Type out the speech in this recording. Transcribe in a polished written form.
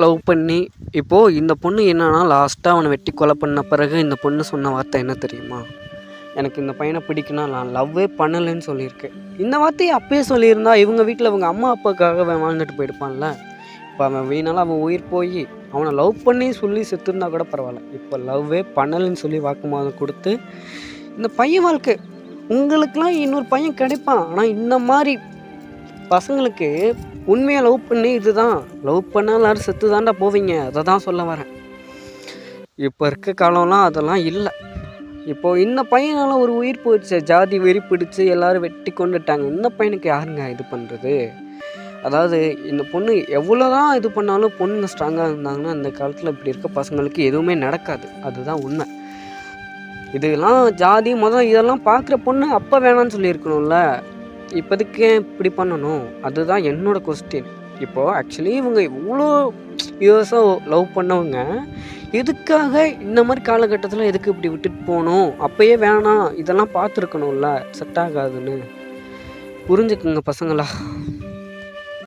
Love பண்ணி இப்போது இந்த பொண்ணு என்னன்னா லாஸ்ட்டாக அவனை வெட்டி கொலை பண்ண பிறகு இந்த பொண்ணு சொன்ன வார்த்தை என்ன தெரியுமா? எனக்கு இந்த பையனை பிடிக்குன்னா நான் லவ்வே பண்ணலைன்னு சொல்லியிருக்கேன். இந்த வார்த்தையை அப்பயே சொல்லியிருந்தா இவங்க வீட்டில் இவங்க அம்மா அப்பாவுக்காக அவன் வாழ்ந்துட்டு போயிருப்பான்ல. இப்போ அவன் வீணாலும் அவன் உயிர் போய் அவனை லவ் பண்ணி சொல்லி செத்துருந்தா கூட பரவாயில்ல. இப்போ லவ்வே பண்ணலைன்னு சொல்லி வாக்குமூலம் கொடுத்து இந்த பையன் வாழ்க்கை உங்களுக்கெல்லாம் இன்னொரு பையன் கிடைப்பான். ஆனால் இந்த மாதிரி பசங்களுக்கு உண்மையாக லவ் பண்ணி இதுதான் லவ் பண்ணால் எல்லாரும் செத்து தாண்டா போவீங்க. அதை தான் சொல்ல வரேன். இப்போ இருக்க காலம்லாம் அதெல்லாம் இல்லை. இப்போது இந்த பையனால ஒரு உயிர் போயிடுச்சு. ஜாதி வெறி பிடிச்சி எல்லோரும் வெட்டி கொண்டுட்டாங்க. இந்த பையனுக்கு யாருங்க இது பண்ணுறது? அதாவது இந்த பொண்ணு எவ்வளோ தான் இது பண்ணாலும் பொண்ணுங்க ஸ்ட்ராங்காக இருந்தாங்கன்னா இந்த காலத்தில் இப்படி இருக்க பசங்களுக்கு எதுவுமே நடக்காது. அதுதான் உண்மை. இதெல்லாம் ஜாதி மதம் இதெல்லாம் பார்க்குற பொண்ணு அப்போ வேணான்னு சொல்லியிருக்கணும்ல. இப்போதைக்கு ஏன் இப்படி பண்ணணும்? அதுதான் என்னோடய கொஸ்டின். இப்போது ஆக்சுவலி இவங்க இவ்வளோ இயர்ஸாக லவ் பண்ணவங்க எதுக்காக இந்த மாதிரி காலகட்டத்தில் எதுக்கு இப்படி விட்டுட்டு போகணும்? அப்போயே வேணாம் இதெல்லாம் பார்த்துருக்கணும்ல, செட் ஆகாதுன்னு. புரிஞ்சுக்குங்க பசங்களா.